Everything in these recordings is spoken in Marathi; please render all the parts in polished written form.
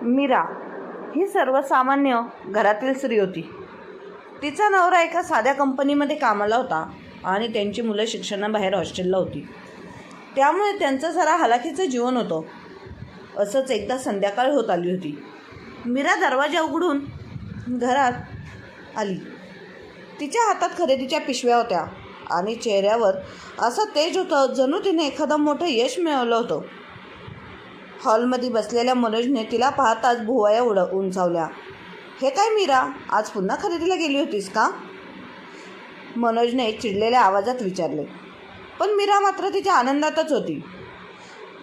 मीरा ही सर्वसामान्य घरातील स्त्री होती. तिचा नवरा एका साध्या कंपनीमध्ये कामाला होता आणि त्यांची मुलं शिक्षणाबाहेर हॉस्टेलला होती. त्यामुळे त्यांचं जरा हलाखीचं जीवन होतं. असंच एकदा संध्याकाळ होत आली होती. मीरा दरवाजा उघडून घरात आली. तिच्या हातात खरेदीच्या पिशव्या होत्या आणि चेहऱ्यावर असं तेज होतं जणू तिने एखादं मोठं यश मिळवलं होतं. हॉलमध्ये बसलेल्या मनोजने तिला पाहताच भुवया उंचावल्या. हे काय मीरा, आज पुन्हा खरेदीला गेली होतीस का? मनोजने चिडलेल्या आवाजात विचारले. पण मीरा मात्र तिच्या आनंदातच होती.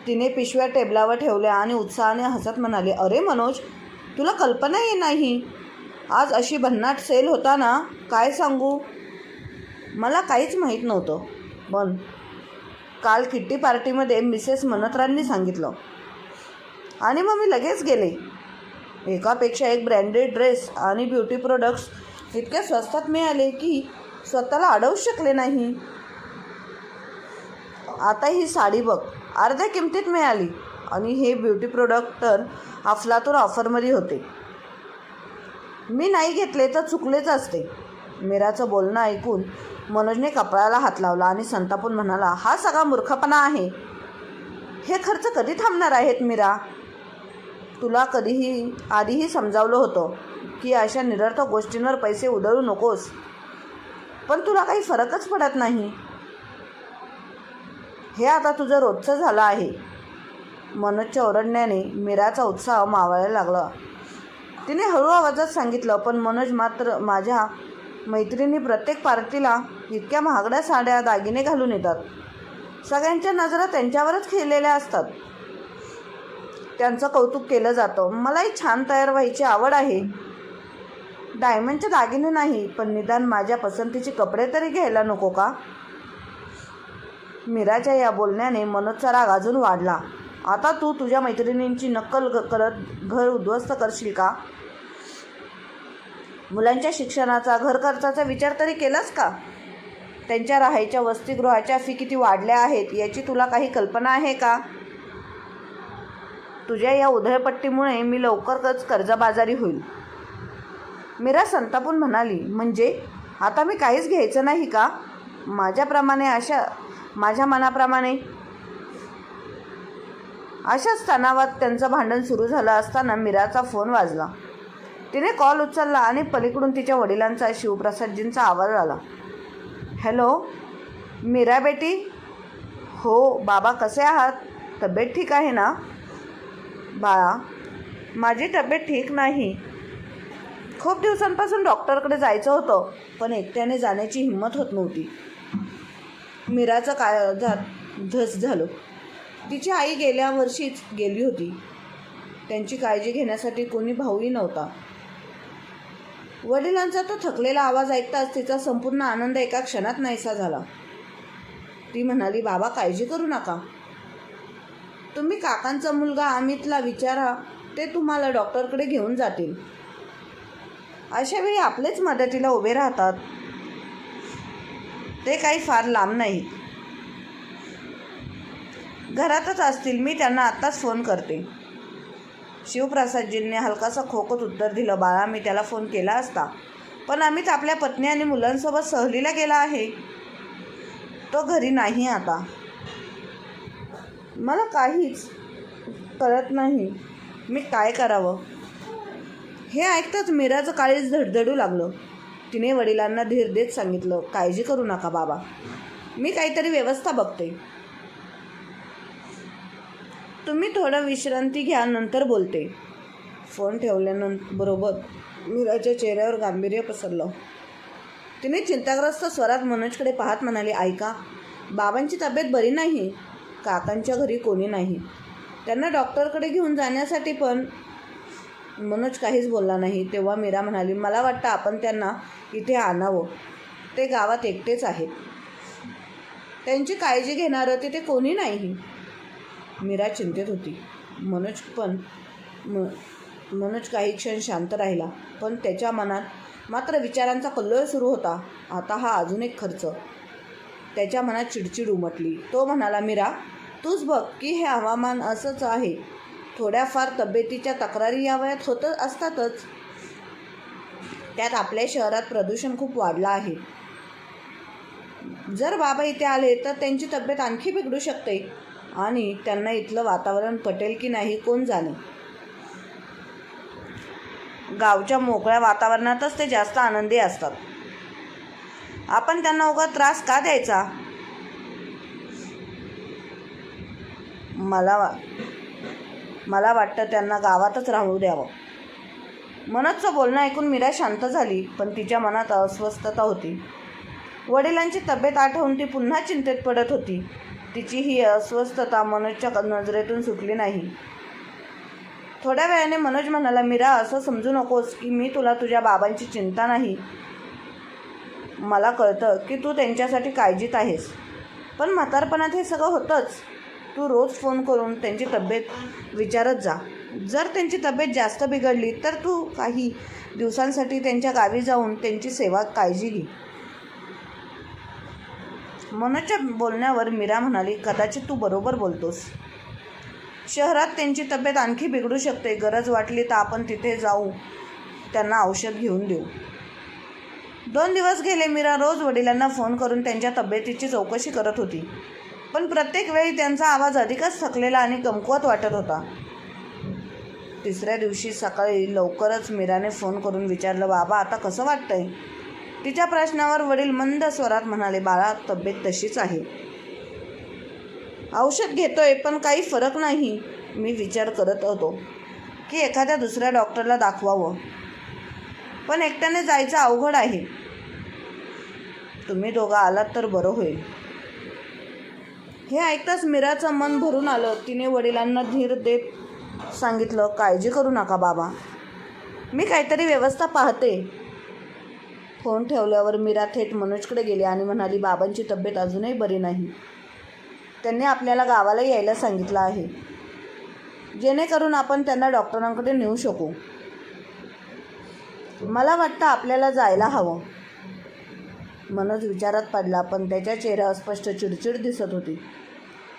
तिने पिशव्या टेबलावर ठेवल्या आणि उत्साहाने हसत म्हणाली, अरे मनोज, तुला कल्पना नाही, आज अशी भन्नाट सेल होता ना, काय सांगू. मला काहीच माहीत नव्हतं, पण काल किट्टी पार्टीमध्ये मिसेस मनोत्रांनी सांगितलं आणि मग मी लगेच गेले. एकापेक्षा एक ब्रँडेड ड्रेस आणि ब्युटी प्रोडक्ट्स इतक्या स्वस्तात मिळाले की स्वतःला अडवू शकले नाही. आता ही साडी बघ, अर्ध्या किमतीत मिळाली आणि हे ब्युटी प्रोडक्ट तर अफलातून ऑफरमध्ये होते. मी नाही घेतले तर चुकलेच असते. मीराचं बोलणं ऐकून मनोजने कपाळाला हात लावला आणि संतापून म्हणाला, हा सगळा मूर्खपणा आहे. हे खर्च कधी थांबणार आहेत मीरा? तुला कधीही आधीही समजावलं होतं की अशा निरर्थक गोष्टींवर पैसे उधळू नकोस, पण तुला काही फरकच पडत नाही. हे आता तुझं रोजचं झालं आहे. मनोजच्या ओरडण्याने मीराचा उत्साह मावळायला लागला. तिने हळू आवाजात सांगितलं, पण मनोज मात्र, माझ्या मैत्रिणी प्रत्येक पार्टीला इतक्या महागड्या साड्या दागिने घालून येतात. सगळ्यांच्या नजरा त्यांच्यावरच खिळलेल्या असतात. त्यांचं कौतुक केलं जातं. मलाही छान तयार व्हायची आवड आहे. डायमंडचे दागिने नाही, पण निदान माझ्या पसंतीचे कपडे तरी घ्यायला नको का? मीराच्या या बोलण्याने मनोजचा राग अजून वाढला. आता तू तुझ्या मैत्रिणींची नक्कल करत घर उद्ध्वस्त करशील का? मुलांच्या शिक्षणाचा, घर खर्चाचा विचार तरी केलास का? त्यांच्या राहायच्या वसतिगृहाच्या फी किती वाढल्या आहेत याची तुला काही कल्पना आहे का? तुझ्या या उधळपट्टीमुळे मी लवकरच कर्जबाजारी होईल. मीरा संतापून म्हणाली, म्हणजे आता मी काहीच घ्यायचं नाही का? माझ्या मनाप्रमाणे. अशाच तणावात त्यांचं भांडण सुरू झालं असताना मीराचा फोन वाजला. तिने कॉल उचलला आणि पलीकडून तिच्या वडिलांचा, शिवप्रसादजींचा आवाज आला. हॅलो मीरा बेटी. हो बाबा, कसे आहात? तब्येत ठीक आहे ना? बाळा, माझी तब्येत ठीक नाही. खूप दिवसांपासून डॉक्टरकडे जायचं होतं, पण एकट्याने जाण्याची हिंमत होत नव्हती. मीराचं काळजात धस झालं. तिची आई गेल्या वर्षीच गेली होती. त्यांची काळजी घेण्यासाठी कोणी भाऊही नव्हता. वडिलांचा तो थकलेला आवाज ऐकताच तिचा संपूर्ण आनंद एका क्षणात नाहीसा झाला. ती म्हणाली, बाबा काळजी करू नका. तुम्ही काकांचा मुलगा अमितला विचारा, ते तुम्हाला डॉक्टरकडे घेऊन जातील. अशा वेळी आपलेच मदतीला उभे राहतात. ते काही फार लांब नाहीत, घरातच असतील. मी त्यांना आत्ताच फोन करते. शिवप्रसादजींनी हलकासा खोकत उत्तर दिलं, बाळा, मी त्याला फोन केला असता, पण अमित आपल्या पत्नी आणि मुलांसोबत सहलीला गेला आहे. तो घरी नाही आता. मला काहीच कळत नाही, मी काय करावं. हे ऐकताच मीराचं काळीज धडधडू लागलं. तिने वडिलांना धीर देत सांगितलं, काळजी करू नका बाबा, मी काहीतरी व्यवस्था बघते. तुम्ही थोडं विश्रांती घ्या, नंतर बोलते. फोन ठेवल्याबरोबर मीराच्या चेहऱ्यावर गांभीर्य पसरलं. तिने चिंताग्रस्त स्वरात मनोजकडे पाहत म्हणाली, ऐका, बाबांची तब्येत बरी नाही. काकांच्या घरी कोणी नाही. त्यांना डॉक्टरकडे घेऊन जाण्यासाठी. पण मनोज काहीच बोलला नाही. तेव्हा मीरा म्हणाली, मला वाटतं आपण त्यांना इथे आणावं. ते गावात एकटेच आहेत. त्यांची काळजी घेणारं तिथे कोणी नाही. मीरा चिंतेत होती. मनोज काही क्षण शांत राहिला, पण त्याच्या मनात मात्र विचारांचा कल्लोळ सुरू होता. आता हा अजून एक खर्च. त्याच्या मनात चिडचिड उमटली. तो म्हणाला, मीरा, तूच बघ की हे हवामान असंच आहे. थोड्याफार तब्येतीच्या तक्रारी या वयात होत असतातच. त्यात आपल्या शहरात प्रदूषण खूप वाढलं आहे. जर बाबा इथे आले तर त्यांची तब्येत आणखी बिघडू शकते आणि त्यांना इथलं वातावरण पटेल की नाही कोण जाणे. गावच्या मोकळ्या वातावरणातच ते जास्त आनंदी असतात. आपण त्यांना उगाच त्रास का द्यायचा? मला वाटतं त्यांना गावातच राहू द्यावं. मनोजचं बोलणं ऐकून मीरा शांत झाली, पण तिच्या मनात अस्वस्थता होती. वडिलांची तब्येत आठवून ती पुन्हा चिंतेत पडत होती. तिची ही अस्वस्थता मनोजच्या नजरेतून सुटली नाही. थोड्या वेळाने मनोज म्हणाला, मीरा, असं समजू नकोस की मी तुला तुझ्या बाबांची चिंता नाही. मला कळतं की तू त्यांच्यासाठी काळजीत आहेस, पण म्हातारपणात हे सगळं होतंच. तू रोज फोन करून त्यांची तब्येत विचारत जा. जर त्यांची तब्येत जास्त बिघडली तर तू काही दिवसांसाठी त्यांच्या गावी जाऊन त्यांची सेवा काळजी घे. मनोजच्या बोलण्यावर मीरा म्हणाली, कदाचित तू बरोबर बोलतोस. शहरात त्यांची तब्येत आणखी बिघडू शकते. गरज वाटली तर आपण तिथे जाऊ, त्यांना औषध घेऊन देऊ. 2 दिवस गेले. मीरा रोज वडिलांना फोन करून त्यांच्या तब्येतीची चौकशी करत होती, पण प्रत्येक वेळी त्यांचा आवाज अधिकच थकलेला आणि कमकुवत वाटत होता. 3ऱ्या दिवशी सकाळी लवकरच मीराने फोन करून विचारलं, बाबा आता कसं वाटतंय? तिच्या प्रश्नावर वडील मंद स्वरात म्हणाले, बाळा, तब्येत तशीच आहे. औषध घेतोय पण काही फरक नाही. मी विचार करत होतो की एखाद्या दुसऱ्या डॉक्टरला दाखवावं, पण एकट्याने जायचं अवघड आहे. तुम्ही दोघं आलात तर बरं होईल. हे ऐकताच मीराचं मन भरून आलं. तिने वडिलांना धीर देत सांगितलं, काळजी करू नका बाबा, मी काहीतरी व्यवस्था पाहते. फोन ठेवल्यावर मीरा थेट मनोजकडे गेली आणि म्हणाली, बाबांची तब्येत अजूनही बरी नाही. त्यांनी आपल्याला गावाला यायला सांगितलं आहे, जेणेकरून आपण त्यांना डॉक्टरांकडे नेऊ शकू. मला वाटतं आपल्याला जायला हवं. मनोज विचारात पडला, पण त्याच्या चेहऱ्यावर स्पष्ट चिडचिड दिसत होती.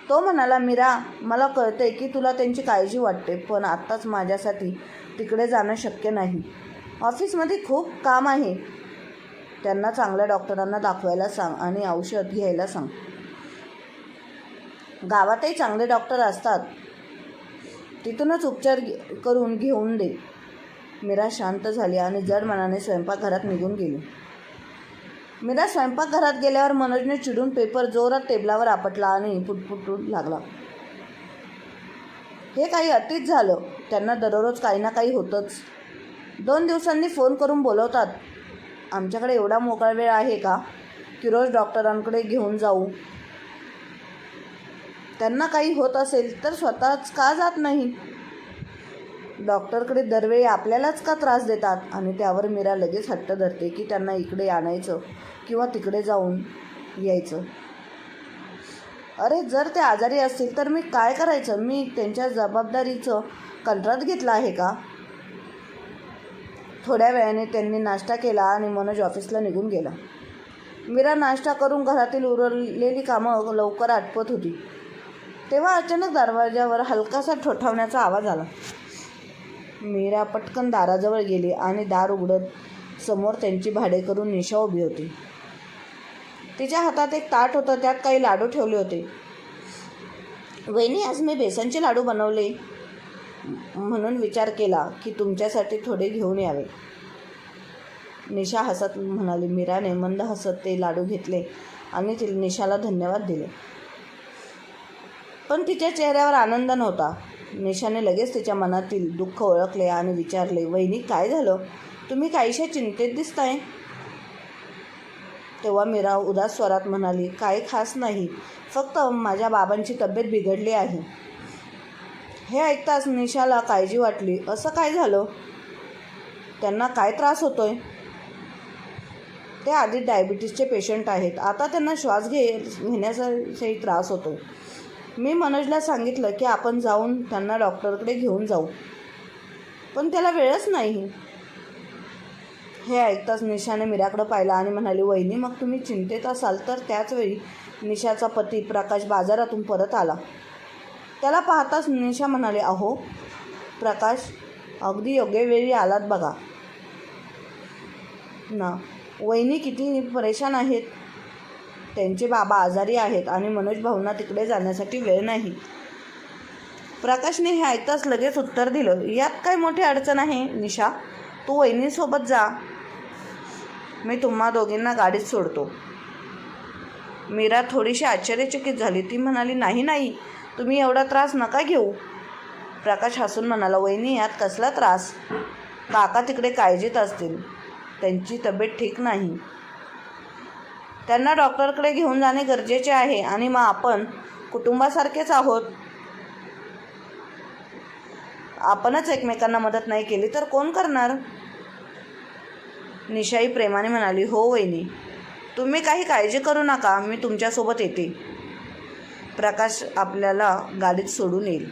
तो म्हणाला, मीरा, मला कळतंय की तुला त्यांची काळजी वाटते, पण आत्ताच माझ्यासाठी तिकडे जाणं शक्य नाही. ऑफिसमध्ये खूप काम आहे. त्यांना चांगल्या डॉक्टरांना दाखवायला सांग आणि औषध घ्यायला सांग. गावातही चांगले डॉक्टर असतात, तिथूनच उपचार करून घेऊन दे. मीरा शांत झाली आणि जड मनाने स्वयंपाकघरात निघून गेली. मीरा स्वयंपाकघरात गेल्यावर मनोजने चिडून पेपर जोरात टेबलावर आपटला आणि पुटपुटू लागला. हे काही अतिच झालं. त्यांना दररोज काही ना काही होतंच. 2 दिवसांनी फोन करून बोलवतात. आमच्याकडे एवढा मोकळा वेळ आहे का की रोज डॉक्टरांकडे घेऊन जाऊ? त्यांना काही होत असेल तर स्वतःच का जात नाही? डॉक्टरकडे दरवेळी आपल्यालाच का त्रास देतात? आणि त्यावर मीरा लगेच हट्ट धरते की त्यांना इकडे आणायचं किंवा तिकडे जाऊन यायचं. अरे, जर ते आजारी असतील तर मी काय करायचं? मी त्यांच्या जबाबदारीचं कंत्राट घेतलं आहे का? थोड्या वेळाने त्यांनी नाश्ता केला आणि मनोज ऑफिसला निघून गेला. मीरा नाश्ता करून घरातील उरलेली कामं लवकर आटपत होती. तेव्हा अचानक दरवाजावर हलकासा ठोठावण्याचा आवाज आला. मीरा पटकन दाराजवळ गेली आणि दार उघडत समोर त्यांची भाडेकरू निशा उभी होती. तिच्या हातात एक ताट होतं, त्यात काही लाडू ठेवले होते. वहिनी, आज मी बेसनचे लाडू बनवले म्हणून विचार केला की तुमच्यासाठी थोडे घेऊन यावे. निशा हसत म्हणाली. मीराने मंद हसत ते लाडू घेतले आणि निशाला धन्यवाद दिले, पण तिच्या चेहऱ्यावर आनंद नव्हता. निशाने लगेच तिच्या मनातील दुःख ओळखले आणि विचारले, वहिनी, काय झालं? तुम्ही काहीशा चिंतेत दिसताय. तेव्हा मीरा उदास स्वरात म्हणाली, काही खास नाही, फक्त माझ्या बाबांची तब्येत बिघडली आहे. हे ऐकताच निशाला काळजी वाटली. असं काय झालं? त्यांना काय त्रास होतोय? ते आधी डायबिटीसचे पेशंट आहेत. आता त्यांना श्वास घेण्याचाही त्रास होतोय. मी मनोजला सांगितलं की आपण जाऊन त्यांना डॉक्टरकडे घेऊन जाऊ, पण त्याला वेळच नाही. हे ऐकताच निशाने मीराकडे पाहिला आणि म्हणाली, वहिनी, मग तुम्ही चिंतेत असाल तर. त्याचवेळी निशाचा पती प्रकाश बाजारातून परत आला. त्याला पाहताच निशा म्हणाले, अहो, प्रकाश, अगदी योग्य वेळी आलात बघा ना. वहिनी किती परेशान आहेत. त्यांचे बाबा आजारी आहेत आणि मनोज भाऊंना तिकडे जाण्यासाठी वेळ नाही. प्रकाशने हे ऐकताच लगेच उत्तर दिलं, यात काय मोठी अडचण आहे निशा, तू वहिनीसोबत जा, मी तुम्हा दोघींना गाडीत सोडतो. मीरा थोडीशी आश्चर्यचकित झाली. ती म्हणाली, नाही, तुम्ही एवढा त्रास नका घेऊ. प्रकाश हसून म्हणाला, वहिनी यात कसला त्रास, काका तिकडे काळजीत असतील, त्यांची तब्येत ठीक नाही, त्यांना डॉक्टरकडे घेऊन जाणे गरजेचे आहे आणि मग आपण कुटुंबासारखेच आहोत. आपणच एकमेकांना मदत नाही केली तर कोण करणार. निशाई प्रेमाने म्हणाली, हो वहिनी, तुम्ही काही काळजी करू नका, मी तुमच्यासोबत येते. प्रकाश आपल्याला गाडीत सोडून येईल.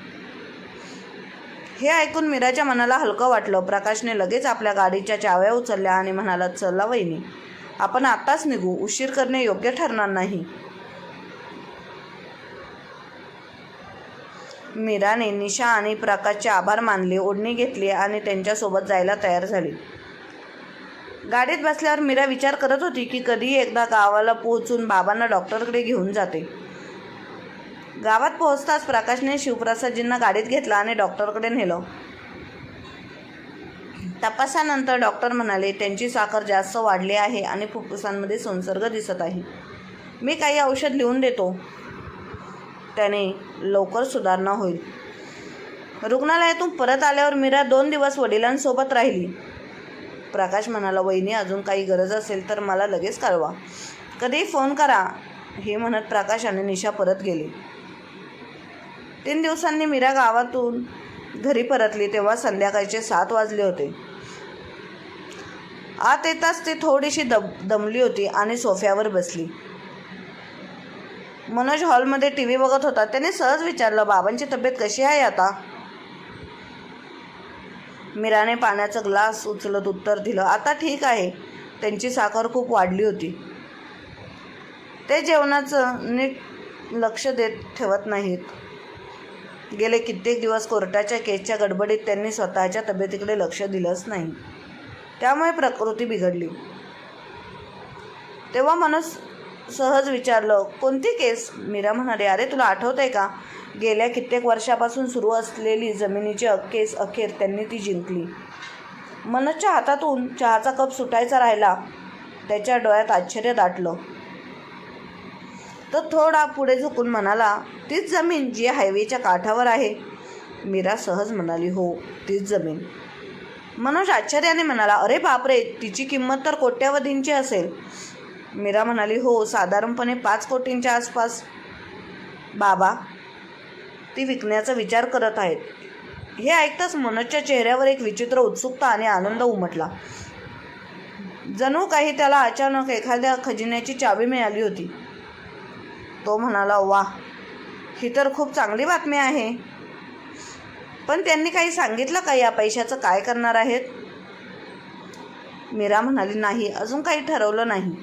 हे ऐकून मीराच्या मनाला हलकं वाटलं. प्रकाशने लगेच आपल्या गाडीच्या चाव्या उचलल्या आणि म्हणाला, चला वहिनी, आपण आत्ताच निघू, उशीर करणे योग्य ठरणार नाही. मीराने निशा आणि प्रकाशचे आभार मानले, ओढणी घेतली आणि त्यांच्यासोबत जायला तयार झाली. गाडीत बसल्यावर मीरा विचार करत होती की कधी एकदा गावाला पोहोचून बाबांना डॉक्टरकडे घेऊन जाते. गावात पोहोचताच प्रकाशने शिवप्रसादजींना गाडीत घेतलं आणि डॉक्टरकडे नेलं. तपासानंतर डॉक्टर म्हणाले, त्यांची साखर जास्त वाढली आहे आणि फुफ्फुसांमध्ये संसर्ग दिसत आहे. मी काही औषध लिहून देतो, त्याने लवकर सुधारणा होईल. रुग्णालयातून परत आल्यावर मीरा 2 दिवस वडिलांसोबत राहिली. प्रकाश म्हणाला, वहिनी अजून काही गरज असेल तर मला लगेच कळवा, कधीही फोन करा. हे म्हणत प्रकाश आणि निशा परत गेले. 3 दिवसांनी मीरा गावातून घरी परतली तेव्हा संध्याकाळचे 7 वाजले होते. आत येताच ती थोडीशी दमली होती आणि सोफ्यावर बसली. मनोज हॉलमध्ये TV बघत होता. त्याने सहज विचारलं, बाबांची तब्येत कशी आहे आता. मीराने पाण्याचा ग्लास उचलत उत्तर दिलं, आता ठीक आहे, त्यांची साखर खूप वाढली होती, ते जेवणाचं नीट लक्ष ठेवत नाहीत. गेले कित्येक दिवस कोर्टाच्या केसच्या गडबडीत त्यांनी स्वतःच्या तब्येतीकडे लक्ष दिलंच नाही, त्यामुळे प्रकृती बिघडली. तेव्हा मनोज सहज विचारलं, कोणती केस. मीरा म्हणाली, अरे तुला आठवतंय का, गेल्या कित्येक वर्षापासून सुरू असलेली जमिनीची केस अखेर त्यांनी ती जिंकली. मनोजच्या हातातून चहाचा कप सुटायचा राहिला. त्याच्या डोळ्यात आश्चर्य दाटलं. तो थोडा पुढे झुकून म्हणाला, तीच जमीन जी हायवेच्या काठावर आहे. मीरा सहज म्हणाली, हो तीच जमीन. मनोज आश्चर्याने म्हणाला, अरे बापरे, तिची किंमत तर कोट्यावधींची असेल. मीरा म्हणाली, हो साधारणपणे 5 कोटींच्या आसपास. बाबा ती विकण्याचा विचार करत आहेत. हे ऐकताच मनोजच्या चेहऱ्यावर एक विचित्र उत्सुकता आणि आनंद उमटला. जणू काही त्याला अचानक एखाद्या खजिन्याची चावी मिळाली होती. तो म्हणाला, वा, ही तर खूप चांगली बातमी आहे. पण त्यांनी काही सांगितलं का या पैशाचं काय करणार आहेत. मीरा म्हणाली, नाही, अजून काही ठरवलं नाही.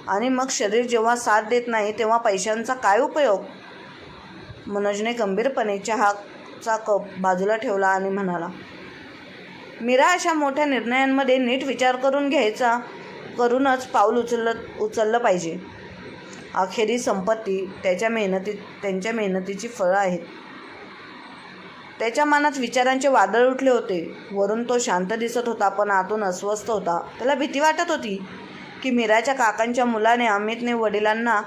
आणि मग शरीर जेव्हा साथ देत नाही तेव्हा पैशांचा काय उपयोग. मनोजने गंभीरपणे चहाचा कप बाजूला ठेवला आणि म्हणाला, मीरा, अशा मोठ्या निर्णयांमध्ये नीट विचार करूनच पाऊल उचललं पाहिजे. अखेरी संपत्ती त्यांच्या मेहनतीची फळं आहेत. त्याच्या मनात विचारांचे वादळ उठले होते. वरून तो शांत दिसत होता पण आतून अस्वस्थ होता. त्याला भीती वाटत होती की मीराच्या काकांच्या मुलाने अमितने वडिलांना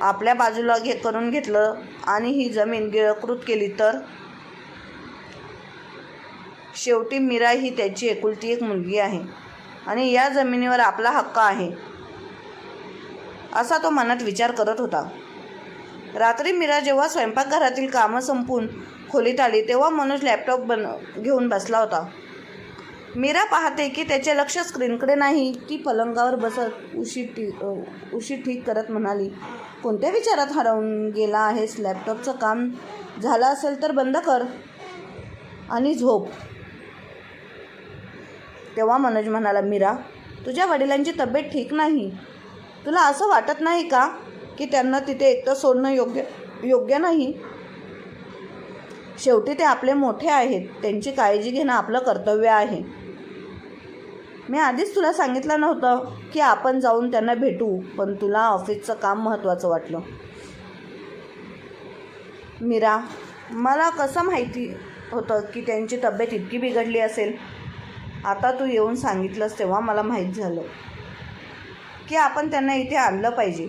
आपल्या बाजूला करून घेतलं आणि ही जमीन गिळंकृत केली तर. शेवटी मीरा ही त्याची एकुलती एक मुलगी आहे आणि या जमिनीवर आपला हक्क आहे, असा तो मनात विचार करत होता. रात्री मीरा जेव्हा स्वयंपाकघरातील कामं संपून खोलीत आली तेव्हा मनोज लॅपटॉप घेऊन बसला होता. मीरा पाहते की त्याचे लक्ष स्क्रीनकडे नाही. ती पलंगावर बसत उशी ठीक करत म्हणाली, कोणत्या विचारात हरवून गेला आहेस. लॅपटॉपचं काम झालं असेल तर बंद कर आणि झोप. तेव्हा मनोज म्हणाला, मीरा, तुझ्या वडिलांची तब्येत ठीक नाही. तुला असं वाटत नाही का की त्यांना तिथे एकटं सोडणं योग्य नाही. शेवटी ते आपले मोठे आहेत, त्यांची काळजी घेणं आपलं कर्तव्य आहे. मी आधीच तुला सांगितलं नव्हतं की आपण जाऊन त्यांना भेटू, पण तुला ऑफिसचं काम महत्त्वाचं वाटलं. मीरा, मला कसं माहिती होतं की त्यांची तब्येत इतकी बिघडली असेल? आता तू येऊन सांगितलंस तेव्हा मला माहीत झालं की आपण त्यांना इथे आणलं पाहिजे.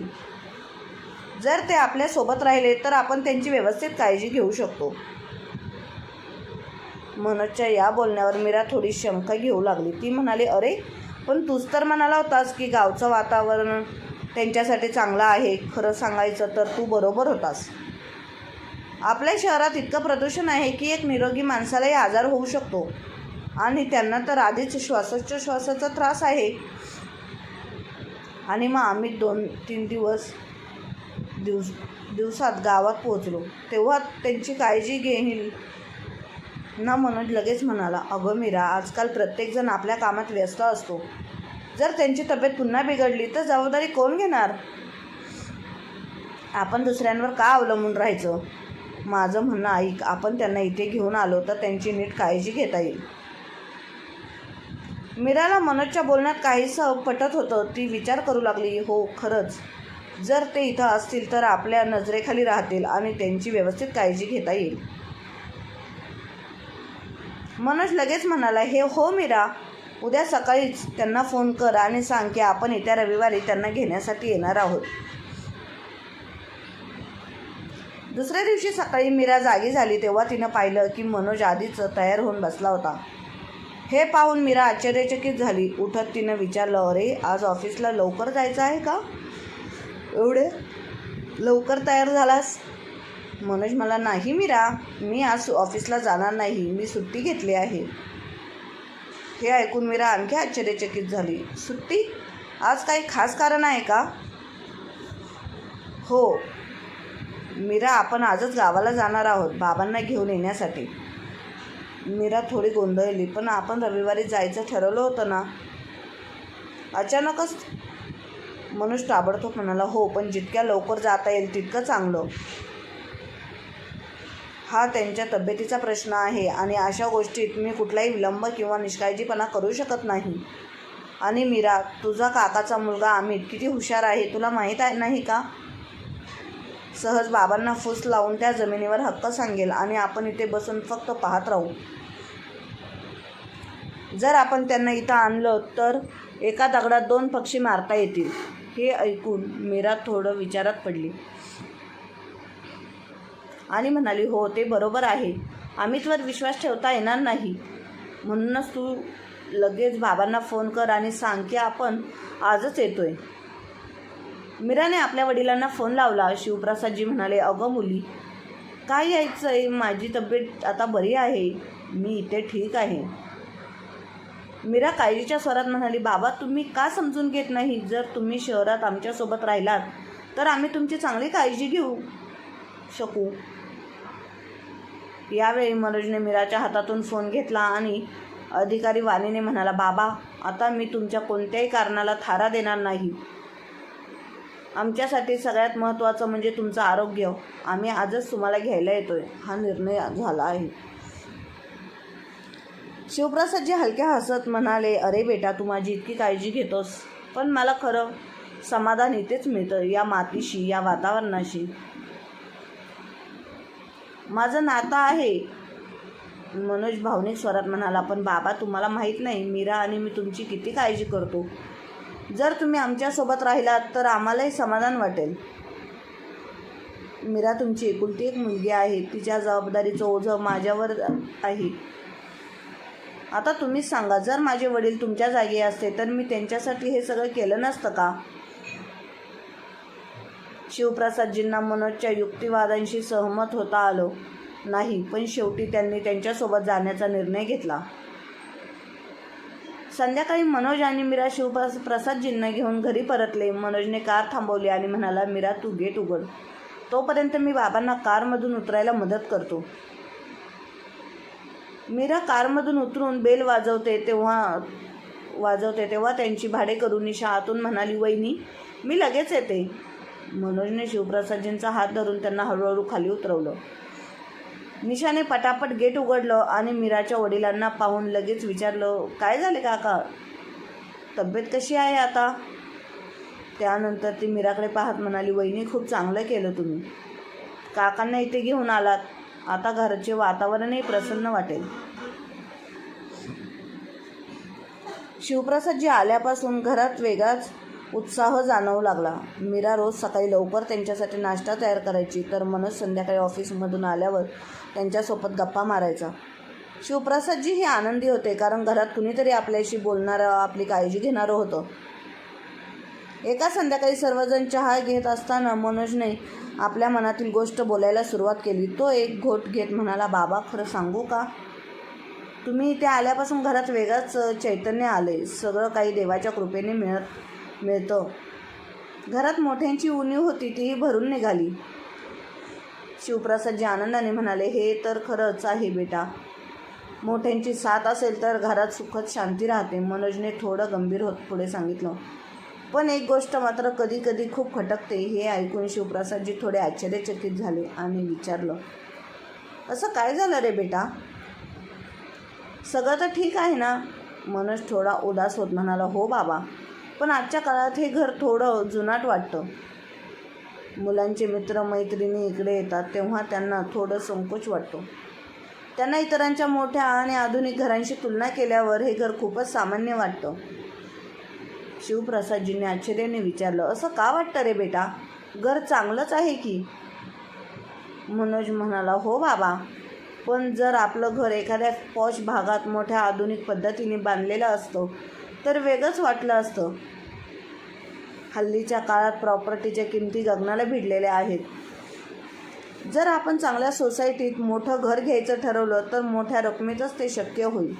जर ते आपल्यासोबत राहिले तर आपण त्यांची व्यवस्थित काळजी घेऊ शकतो. मनोजच्या या बोलण्यावर मीरा थोडी शंका घेऊ लागली. ती म्हणाली, अरे पण तूच तर म्हणाला होतास की गावचं वातावरण त्यांच्यासाठी चांगलं आहे. खरं सांगायचं तर तू बरोबर होतास. आपल्या शहरात इतकं प्रदूषण आहे की एक निरोगी माणसालाही आजार होऊ शकतो, आणि त्यांना तर आधीच श्वासाचा त्रास आहे. आणि मग आम्ही 2-3 दिवसात गावात पोहोचलो, तेव्हा त्यांची काळजी घेईल ना. मनोज लगेच म्हणाला, अगं मीरा, आजकाल प्रत्येकजण आपल्या कामात व्यस्त असतो. जर त्यांची तब्येत पुन्हा बिघडली तर जबाबदारी कोण घेणार? आपण दुसऱ्यांवर का अवलंबून राहायचं? माझं म्हणणं ऐक, आपण त्यांना इथे घेऊन आलो तर त्यांची नीट काळजी घेता येईल. मीराला मनोजच्या बोलण्यात काहीसं पटत होतं. ती विचार करू लागली, हो खरंच, जर ते इथं असतील तर आपल्या नजरेखाली राहतील आणि त्यांची व्यवस्थित काळजी घेता येईल. मनोज लगेच म्हणाला, हो मीरा, उद्या सकाळीच त्यांना फोन कर आणि सांग की आपण येत्या रविवारी त्यांना घेण्यासाठी येणार आहोत. दुसऱ्या दिवशी सकाळी मीरा जागी झाली तेव्हा तिनं पाहिलं की मनोज आधीच तयार होऊन बसला होता. हे पाहून मीरा आश्चर्यचकित झाली. उठत तिनं विचारलं, अरे आज ऑफिसला लवकर जायचं आहे का? एवढे लवकर तयार झालास? मनोज मला, नाही मीरा, मी आज ऑफिसला जाणार नाही, मी सुट्टी घेतली आहे. हे ऐकून मीरा आणखी आश्चर्यचकित झाली. सुट्टी? आज काही खास कारण आहे का? हो मीरा, आपण आजच गावाला जाणार आहोत बाबांना घेऊन येण्यासाठी. मीरा थोडी गोंधळली, पण आपण रविवारी जायचं ठरवलं होतं ना, अचानकच? मनोज ताबडतोब म्हणाला, हो पण जितक्या लवकर जाता येईल तितकं चांगलं. हा त्यांच्या तब्येतीचा प्रश्न आहे आणि अशा गोष्टीत मी कुठलाही विलंब किंवा निष्काळजीपणा करू शकत नाही. आणि मीरा, तुझा काकाचा मुलगा अमित किती हुशार आहे तुला माहीत नाही का? सहज बाबांना फूस लावून त्या जमिनीवर हक्क सांगेल आणि आपण इथे बसून फक्त पाहत राहू. जर आपण त्यांना इथं आणलं तर एका दगडात 2 पक्षी मारता येतील. हे ऐकून मीरा थोडं विचारात पडली आणि म्हणाली, हो ते बरोबर आहे. अमितवर विश्वास ठेवता येणार नाही. म्हणूनच तू लगेच बाबांना फोन कर आणि सांग की आपण आजच येतोय. मीराने आपल्या वडिलांना फोन लावला. शिवप्रसादजी म्हणाले, अगं मुली, काय यायचं आहे? माझी तब्येत आता बरी आहे, मी इथे ठीक आहे. मीरा काळजीच्या स्वरात म्हणाली, बाबा तुम्ही का समजून घेत नाही? जर तुम्ही शहरात आमच्यासोबत राहिलात तर आम्ही तुमची चांगली काळजी घेऊ शकू. यावेळी मनोजने मीराच्या हातातून फोन घेतला आणि अधिकारी वाणीने म्हणाला, बाबा आता मी तुमच्या कोणत्याही कारणाला थारा देणार नाही. आमच्यासाठी सगळ्यात महत्त्वाचं म्हणजे तुमचं आरोग्य. आम्ही आजच तुम्हाला घ्यायला येतोय. हा निर्णय झाला आहे. शिवप्रसादजी हलक्या हसत म्हणाले, अरे बेटा, तू माझी इतकी काळजी घेतोस, पण मला खरं समाधान इथेच मिळतं, या मातीशी, या वातावरणाशी. माझं नातं आहे. मनोज भावनिक स्वरात म्हणाला, पण बाबा तुम्हाला माहीत नाही मीरा आणि मी तुमची किती काळजी करतो. जर तुम्ही आमच्यासोबत राहिलात तर आम्हालाही समाधान वाटेल. मीरा तुमची एकुलती एक मुलगी आहे. तिच्या जबाबदारीचं ओझं माझ्यावर आहे. आता तुम्हीच सांगा, जर माझे वडील तुमच्या जागी असते तर मी त्यांच्यासाठी हे सगळं केलं नसतं का? शिवप्रसादजींना मनोजच्या युक्तिवादांशी सहमत होता आलं नाही, पण शेवटी त्यांनी त्यांच्यासोबत जाण्याचा निर्णय घेतला. संध्याकाळी मनोज आणि मीरा शिवप्रसादजींना घेऊन घरी परतले. मनोजने कार थांबवली आणि म्हणाला, मीरा तू गेट उघड, तोपर्यंत मी बाबांना कारमधून उतरायला मदत करतो. मीरा कारमधून उतरून बेल वाजवते तेव्हा त्यांची भाडेकरू निशा आतून म्हणाली, वहिनी मी लगेच येते. मनोजने शिवप्रसादजींचा हात धरून त्यांना हळूहळू खाली उतरवलं. निशाने पटापट गेट उघडलं आणि मीराच्या वडिलांना पाहून लगेच विचारलं, काय झाले काका, तब्येत कशी आहे आता? त्यानंतर ती मीराकडे पाहत म्हणाली, वहिनी खूप चांगलं केलं तुम्ही, काकांना इथे घेऊन आलात, आता घरचे वातावरणही प्रसन्न वाटेल. शिवप्रसादजी आल्यापासून घरात वेगळाच उत्साह जाणवू लागला. मीरा रोज सकाळी लवकर त्यांच्यासाठी नाश्ता तयार करायची, तर मनोज संध्याकाळी ऑफिसमधून आल्यावर त्यांच्यासोबत गप्पा मारायचा. शिवप्रसादजी हे आनंदी होते, कारण घरात कुणीतरी आपल्याशी बोलणारं, आपली काळजी घेणारं होतं. एका संध्याकाळी सर्वजण चहा घेत असताना मनोजने आपल्या मनातील गोष्ट बोलायला सुरुवात केली. तो एक घोट घेत म्हणाला, बाबा खरं सांगू का, तुम्ही इथे आल्यापासून घरात वेगळंच चैतन्य आले. सगळं काही देवाच्या कृपेने मिळतं. घरात मोठ्यांची उणीव होती, तीही भरून निघाली. शिवप्रसादजी आनंदाने म्हणाले, हे तर खरंच आहे बेटा, मोठ्यांची साथ असेल तर घरात सुखद शांती राहते. मनोजने थोडं गंभीर होत पुढे सांगितलं, पण एक गोष्ट मात्र कधी कधी खूप खटकते. हे ऐकून शिवप्रसादजी थोडे आश्चर्यचकित झाले आणि विचारलं, असं काय झालं रे बेटा? सगळं तर ठीक आहे ना? मनोज थोडा उदास होत म्हणाला, हो बाबा, पण आजच्या काळात हे घर थोडं जुनाट वाटतं. मुलांचे मित्रमैत्रिणी इकडे येतात तेव्हा त्यांना थोडं संकोच वाटतो. त्यांना इतरांच्या मोठ्या आणि आधुनिक घरांशी तुलना केल्यावर हे घर खूपच सामान्य वाटतं. शिवप्रसादजींनी आश्चर्याने विचारलं, असं का वाटतं रे बेटा? घर चांगलंच आहे की? मनोज म्हणाला, हो बाबा, पण जर आपलं घर एखाद्या पॉश भागात मोठ्या आधुनिक पद्धतीने बांधलेलं असतं तर वेगळंच वाटलं असतं. हल्लीच्या काळात प्रॉपर्टीच्या किमती गगनाला भिडलेल्या आहेत. जर आपण चांगल्या सोसायटीत मोठं घर घ्यायचं ठरवलं तर मोठ्या रकमेतच ते शक्य होईल.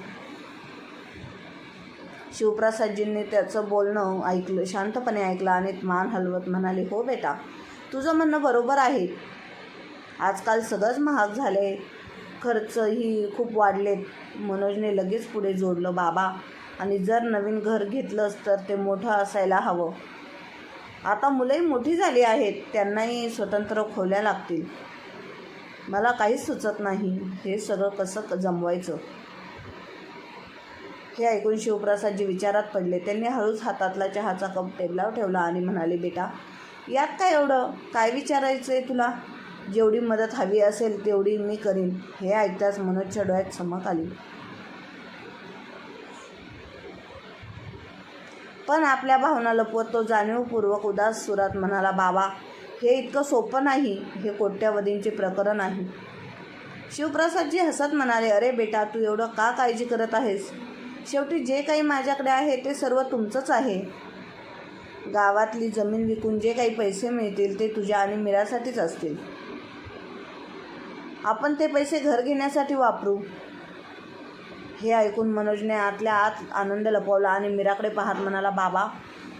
शिवप्रसादजींनी त्याचं बोलणं ऐकलं, शांतपणे ऐकलं आणि मान हलवत म्हणाले, हो बेटा, तुझं म्हणणं बरोबर आहे. आजकाल सगळंच महाग झाले, खर्चही खूप वाढलेत. मनोजने लगेच पुढे जोडलं, बाबा, आणि जर नवीन घर घेतलंस तर ते मोठं असायला हवं. आता मुलंही मोठी झाली आहेत, त्यांनाही स्वतंत्र खोल्या लागतील. मला काहीच सुचत नाही हे सगळं कसं जमवायचं. हे ऐकून शिवप्रसादजी विचारात पडले. त्यांनी हळूच हातातला चहाचा कप टेबलावर ठेवला आणि म्हणाले, बेटा, यात काय एवढं? काय विचारायचं आहे तुला? जेवढी मदत हवी असेल तेवढी मी करीन. हे ऐकताच मनोजच्या डोळ्यात चमक आली. पण आपल्या भावना लपवत तो जाणीवपूर्वक उदास सुरात म्हणाला, बाबा, हे इतकं सोपं नाही. हे कोट्यावधींचे प्रकरण आहे. शिवप्रसादजी हसत म्हणाले, अरे बेटा, तू एवढं का काळजी करत आहेस? शेवटी जे काही माझ्याकडे आहे ते सर्व तुमचंच आहे. गावातली जमीन विकून जे काही पैसे मिळतील ते तुझ्या आणि मीरासाठीच असतील. आपण ते पैसे घर घेण्यासाठी वापरू. हे ऐकून मनोजने आतल्या आत आनंद लपवला आणि मीराकडे पाहत म्हणाला, बाबा,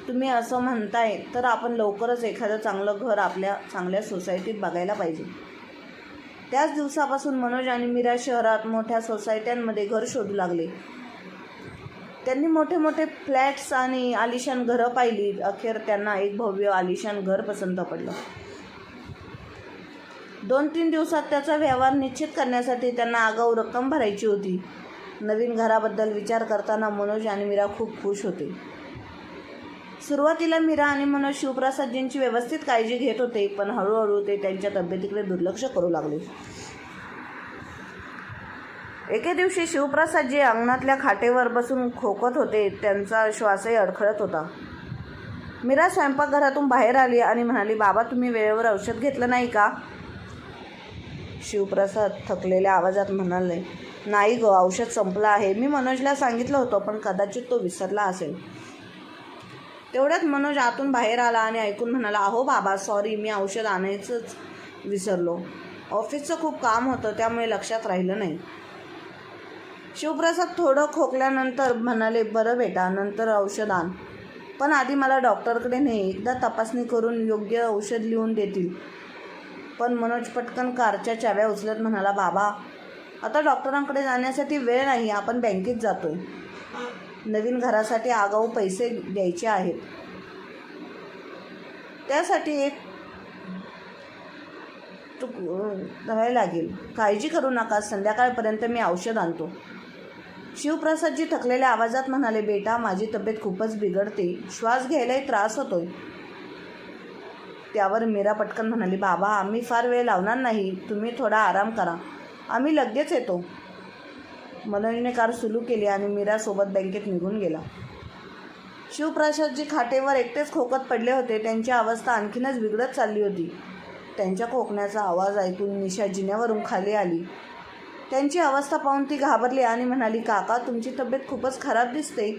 तुम्ही असं म्हणताय तर आपण लवकरच एखादं चांगलं घर आपल्या चांगल्या सोसायटीत बघायला पाहिजे. त्याच दिवसापासून मनोज आणि मीरा शहरात मोठ्या सोसायट्यांमध्ये घर शोधू लागले. त्यांनी मोठे मोठे फ्लॅट्स आणि आलिशान घरं पाहिली. अखेर त्यांना एक भव्य आलिशान घर पसंत पडलं. 2-3 दिवसात त्याचा व्यवहार निश्चित करण्यासाठी त्यांना आगाऊ रक्कम भरायची होती. नवीन घराबद्दल विचार करताना मनोज आणि मीरा खूप खुश होते. सुरुवातीला मीरा आणि मनोज शिवप्रसादजींची व्यवस्थित काळजी घेत होते, पण हळूहळू ते त्यांच्या तब्येतीकडे दुर्लक्ष करू लागले. एके दिवशी शिवप्रसादजी अंगणातल्या खाटेवर बसून खोकत होते. त्यांचा श्वासही अडखळत होता. मीरा स्वयंपाकघरातून बाहेर आली आणि म्हणाली, बाबा, तुम्ही वेळेवर औषध घेतलं नाही का? शिवप्रसाद थकलेल्या आवाजात म्हणाले, नाही गं, औषध संपलं आहे. मी मनोजला सांगितलं होतं, पण कदाचित तो विसरला असेल. तेवढ्यात मनोज आतून बाहेर आला आणि ऐकून म्हणाला, अहो बाबा, सॉरी, मी औषध आणायचंच विसरलो. ऑफिसचं खूप काम होतं त्यामुळे लक्षात राहिलं नाही. शिवप्रसाद थोडं खोकल्यानंतर म्हणाले, बरं बेटा, नंतर औषध आण, पण आधी मला डॉक्टरकडे नाही. एकदा तपासणी करून योग्य औषध लिहून देतील. पण मनोज पटकन कारच्या चाव्या उचलत म्हणाला, बाबा, आता डॉक्टरांकडे जाण्यासाठी वेळ नाही. आपण बँकेत जातोय. नवीन घरासाठी आगाऊ पैसे द्यायचे आहेत. त्यासाठी धुवायला लागेल. काळजी करू नका, संध्याकाळपर्यंत मी औषध आणतो. शिवप्रसादजी थकलेल्या आवाजात म्हणाले, बेटा माझी तब्येत खूपच बिघडते, श्वास घ्यायलाही त्रास होतोय. त्यावर मीरा पटकन म्हणाली, बाबा आम्ही फार वेळ लावणार नाही, तुम्ही थोडा आराम करा, आम्ही लगेच येतो. मनोजने कार सुरू केली आणि मीरासोबत बँकेत निघून गेला. शिवप्रसादजी खाटेवर एकटेच खोकत पडले होते. त्यांची अवस्था आणखीनच बिघडत चालली होती. त्यांच्या खोकण्याचा आवाज ऐकून निशा जिन्यावरून खाली आली. त्यांची अवस्था पाहून ती घाबरली आणि म्हणाली, काका तुमची तब्येत खूपच खराब दिसते,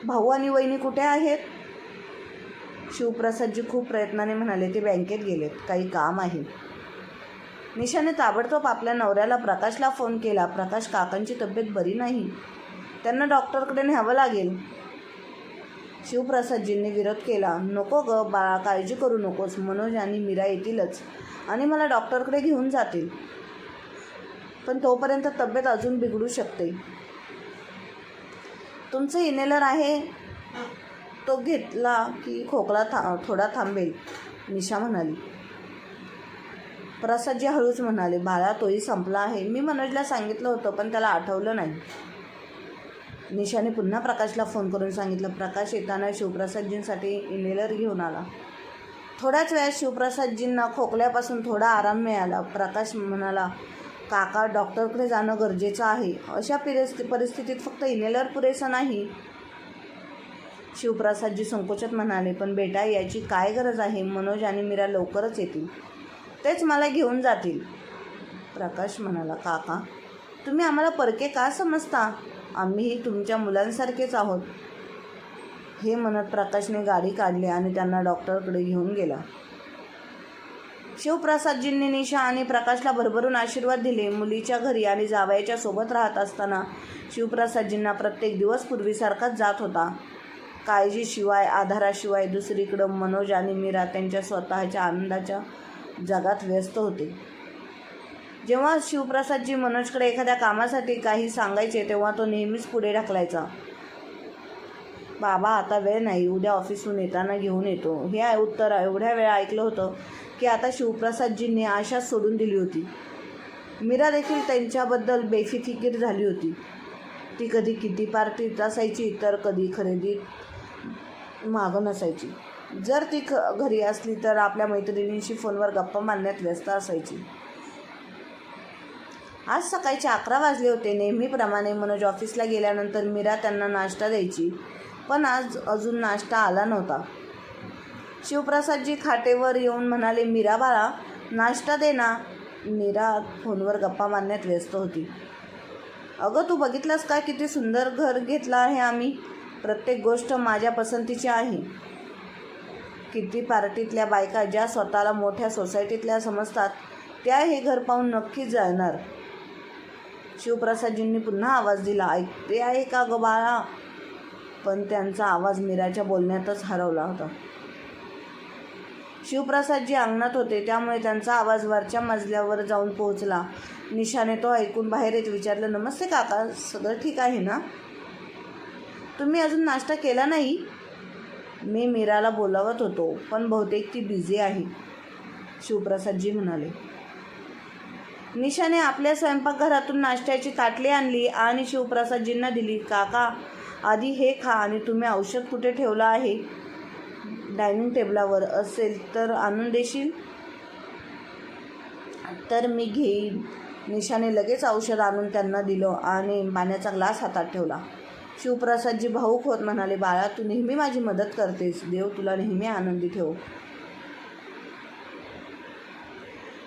भाऊ आणि वहिनी कुठे आहेत? शिवप्रसादजी खूप प्रयत्नाने म्हणाले, ते बँकेत गेलेत, काही काम आहे. निशाने ताबडतोब आपल्या नवऱ्याला प्रकाशला फोन केला. प्रकाश काकांची तब्येत बरी नाही, त्यांना डॉक्टरकडे न्यावं लागेल. शिवप्रसादजींनी विरोध केला, नको ग बाळा, काळजी करू नकोस, मनोज आणि मीरा येतीलच आणि मला डॉक्टरकडे घेऊन जातील, पण तोपर्यंत तब्येत अजून बिघडू शकते. तुमचं इनेलर आहे, तो घेतला की खोकला थोडा थांबेल, निशा म्हणाली. प्रसादजी हळूच म्हणाले, बाळा तोही संपला आहे, मी मनोजला सांगितलं होतं पण त्याला आठवलं नाही. निशाने पुन्हा प्रकाशला फोन करून सांगितलं. प्रकाश येताना शिवप्रसादजींसाठी इनेलर घेऊन आला. थोड्याच वेळात शिवप्रसादजींना खोकल्यापासून थोडा आराम मिळाला. प्रकाश म्हणाला, काका डॉक्टरकडे जाणं गरजेचं आहे, अशा परिस्थितीत फक्त इनेलर पुरेसं नाही. शिवप्रसादजी संकोचात म्हणाले, पण बेटा याची काय गरज आहे, मनोज आणि मीरा लवकरच येतील, तेच मला घेऊन जातील. प्रकाश म्हणाला, काका तुम्ही आम्हाला परके का समजता, आम्हीही तुमच्या मुलांसारखेच आहोत. हे म्हणत प्रकाशने गाडी काढली आणि त्यांना डॉक्टरकडे घेऊन गेला. शिवप्रसादजींनी निशा आणि प्रकाशला भरभरून आशीर्वाद दिले. मुलीच्या घरी आणि जावयाच्या सोबत राहत असताना शिवप्रसादजींना प्रत्येक दिवस पूर्वीसारखाच जात होता. काळजीशिवाय, आधाराशिवाय. दुसरीकडं मनोज आणि मीरा त्यांच्या स्वतःच्या आनंदाच्या जगात व्यस्त होते. जेव्हा शिवप्रसादजी मनोजकडे एखाद्या कामासाठी काही सांगायचे तेव्हा तो नेहमीच पुढे ढकलायचा. बाबा आता वेळ नाही, उद्या ऑफिसहून येताना घेऊन येतो. हे उत्तर एवढ्या वेळा ऐकलं होतं की आता शिवप्रसादजींनी आशाच सोडून दिली होती. मीरा देखील त्यांच्याबद्दल बेफिकिर झाली होती. ती कधी किती पार्टीत असायची तर कधी खरेदीत मागं नसायची. जर ती घरी असली तर आपल्या मैत्रिणींशी फोनवर गप्पा मारण्यात व्यस्त असायची. आज सकाळचे 11 वाजले होते. नेहमीप्रमाणे मनोज ऑफिसला गेल्यानंतर मीरा त्यांना नाश्ता द्यायची, पण आज अजून नाश्ता आला नव्हता. शिवप्रसादजी खाटेवर येऊन म्हणाले, मीरा बाळा नाश्ता दे ना. मीरा फोनवर गप्पा मारण्यात व्यस्त होती. अगं तू बघितलंस का किती सुंदर घर घेतलं आहे आम्ही, प्रत्येक गोष्ट माझ्या पसंतीची आहे. किती पार्टीतल्या बायका ज्या स्वतःला मोठ्या सोसायटीतल्या समजतात त्या हे घर पाहून नक्कीच जाणार. शिवप्रसादजींनी पुन्हा आवाज दिला, ऐकते आहे का गं बाळा? पण त्यांचा आवाज मीराच्या बोलण्यातच हरवला होता. शिवप्रसादजी अंगणात होते त्यामुळे त्यांचा आवाज वरच्या मजल्यावर जाऊन पोहोचला. निशाने तो ऐकून बाहेर येत विचारलं, नमस्ते काका, सगळं ठीक आहे ना? तुम्ही अजून नाश्ता केला नाही? मी मीराला बोलावत होतो पण बहुतेक ती बिझी आहे, शिवप्रसादजी म्हणाले. निशाने आपल्या स्वयंपाकघरातून नाश्त्याची ताटली आणली आणि शिवप्रसादजींना दिली. काका आधी हे खा आणि तुम्ही औषध कुठे ठेवलं आहे? डायनिंग टेबलावर असेल तर आणून देशील? तर मी घेईन. निशाने लगेच औषध आणून त्यांना दिलं आणि पाण्याचा ग्लास हातात ठेवला. शिवप्रसादजी भाऊक होत म्हणाले, बाळा तू नेहमी माझी मदत करतेस, देव तुला नेहमी आनंदी ठेव.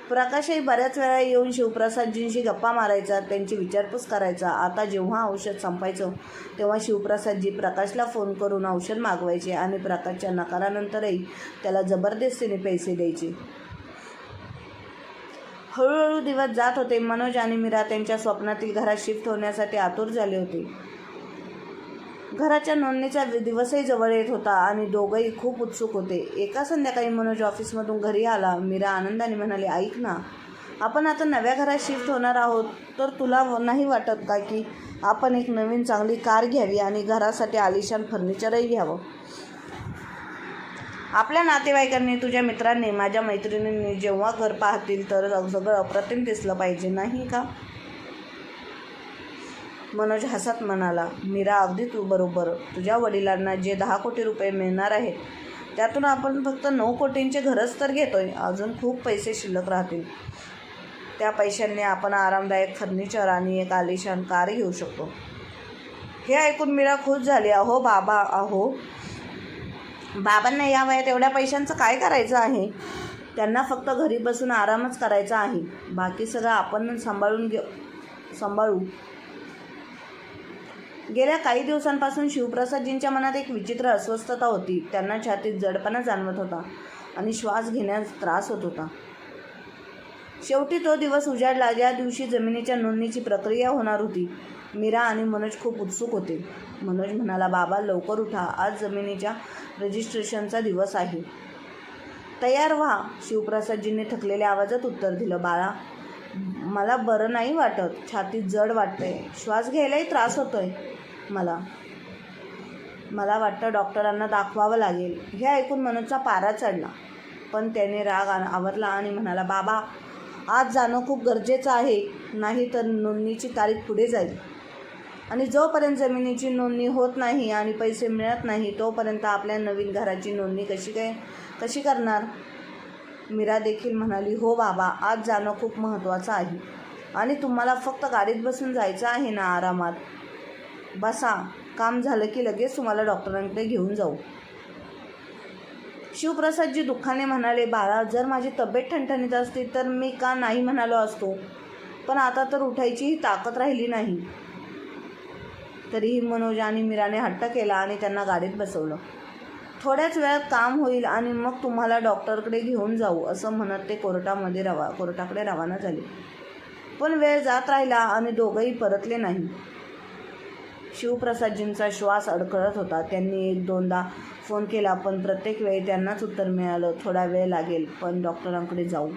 प्रकाशही बऱ्याच वेळा येऊन शिवप्रसादजींशी गप्पा मारायचा, त्यांची विचारपूस करायचा. आता जेव्हा औषध संपायचं तेव्हा शिवप्रसादजी प्रकाशला फोन करून औषध मागवायचे आणि प्रकाशच्या नकारानंतरही त्याला जबरदस्तीने पैसे द्यायचे. हळूहळू दिवस जात होते. मनोज आणि मीरा त्यांच्या स्वप्नातील घरात शिफ्ट होण्यासाठी आतुर झाले होते. घराच्या नोंदणीचा दिवसही जवळ येत होता आणि दोघंही खूप उत्सुक होते. एका संध्याकाळी मनोज ऑफिसमधून घरी आला. मीरा आनंदाने म्हणाली, ऐक ना, आपण आता नव्या घरात शिफ्ट होणार आहोत, तर तुला नाही वाटत का की आपण एक नवीन चांगली कार घ्यावी आणि घरासाठी आलिशान फर्निचरही घ्यावं? आपल्या नातेवाईकांनी, तुझ्या मित्रांनी, माझ्या मैत्रिणींनी जेव्हा घर पाहतील तर सगळं अप्रतिम दिसलं पाहिजे, नाही का? मनोज हसत म्हणाला, मीरा अगदी तू बरोबर. तुझ्या वडिलांना जे 10 कोटी रुपये मिळणार आहेत त्यातून आपण फक्त 9 कोटींचे घरच तर घेतोय. अजून खूप पैसे शिल्लक राहतील. त्या पैशांनी आपण आरामदायक फर्निचर आणि एक आलिशान कार घेऊ शकतो. हे ऐकून मीरा खुश झाली. अहो बाबांना या वयात एवढ्या पैशांचं काय करायचं आहे? त्यांना फक्त घरी बसून आरामच करायचा आहे. बाकी सगळं आपण सांभाळू. गेल्या काही दिवसांपासून शिवप्रसादजींच्या मनात एक विचित्र अस्वस्थता होती. त्यांना छातीत जडपणा जाणवत होता आणि श्वास घेण्यास त्रास होत होता. शेवटी तो दिवस उजाडला ज्या दिवशी जमिनीच्या नोंदणीची प्रक्रिया होणार होती. मीरा आणि मनोज खूप उत्सुक होते. मनोज म्हणाला, बाबा लवकर उठा, आज जमिनीच्या रजिस्ट्रेशनचा दिवस आहे. तयार व्हा, शिवप्रसादजींनी थकलेल्या आवाजात उत्तर दिलं. बाळा, मला बरं नाही वाटत. छातीत जड वाटतंय. श्वास घ्यायलाही त्रास होतोय. मला वाटतं डॉक्टरांना दाखवावं लागेल. हे ऐकून मनोजचा पारा चढला. पण त्याने राग आवरला आणि म्हणाला, बाबा आज जाणं खूप गरजेचं आहे. नाही तर नोंदणीची तारीख पुढे जाईल आणि जोपर्यंत जमिनीची नोंदणी होत नाही आणि पैसे मिळत नाही तोपर्यंत आपल्या नवीन घराची नोंदणी कशी करणार? मीरा देखील म्हणाली, हो बाबा, आज जाणं खूप महत्त्वाचं आहे आणि तुम्हाला फक्त गाडीत बसून जायचं आहे ना आरामात. बसा, काम झालं की लगेच तुम्हाला डॉक्टरांकडे घेऊन जाऊ. शिवप्रसादजी दुःखाने म्हणाले, बाळा, जर माझी तब्येत ठणठणीत असती तर मी का नाही म्हणालो असतो, पण आता तर उठायचीही ताकद राहिली नाही. तरीही मनोज आणि मीराने हट्ट केला आणि त्यांना गाडीत बसवलं. थोड्याच वेळात काम होईल आणि मग तुम्हाला डॉक्टरकडे घेऊन जाऊ असं म्हणत ते कोर्टाकडे रवाना झाले. पण वेळ जात राहिला आणि दोघंही परतले नाही. शिवप्रसादजींचा श्वास अडखळत होता. त्यांनी 1-2दा फोन केला पण प्रत्येक वेळी त्यांनाच उत्तर मिळालं, थोडा वेळ लागेल पण डॉक्टरांकडे जाऊ.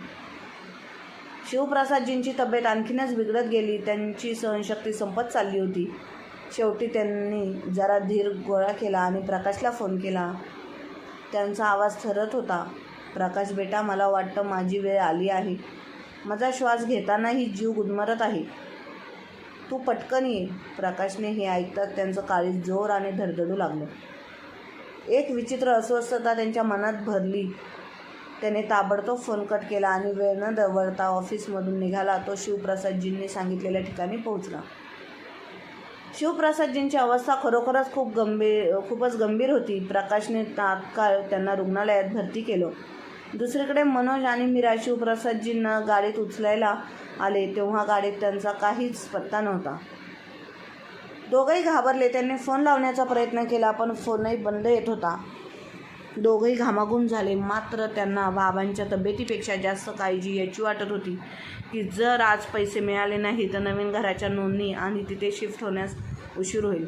शिवप्रसादजींची तब्येत आणखीनच बिघडत गेली. त्यांची सहनशक्ती संपत चालली होती. शेवटी त्यांनी जरा धीर गोळा केला आणि प्रकाशला फोन केला. त्यांचा आवाज थरत होता. प्रकाश बेटा, मला वाटतं माझी वेळ आली आहे. माझा श्वास घेतानाही जीव गुदमरत आहे. तू पटकन ये. प्रकाशने हे ऐकताच त्यांचं काळीज जोराने धडधडू लागलं. एक विचित्र अस्वस्थता त्यांच्या मनात भरली. त्याने ताबडतोब फोन कट केला आणि वेळ न दवडता ऑफिसमधून निघाला. तो शिवप्रसादजींनी सांगितलेल्या ठिकाणी पोहोचला. शिवप्रसादजींची अवस्था खरोखरच खूपच गंभीर होती. प्रकाशने तात्काळ त्यांना रुग्णालयात भरती केलं. दुसरीकडे मनोज आणि मीरा शिवप्रसादजींना गाडीत उचलायला आले तेव्हा गाडीत त्यांचा काहीच पत्ता नव्हता. दोघंही घाबरले. त्यांनी फोन लावण्याचा प्रयत्न केला पण फोनही बंद येत होता. दोघंही घामाघूम झाले. मात्र त्यांना बाबांच्या तब्येतीपेक्षा जास्त काळजी याची वाटत होती की जर आज पैसे मिळाले नाही तर नवीन घराच्या नोंदणी आणि तिथे शिफ्ट होण्यास उशीर होईल.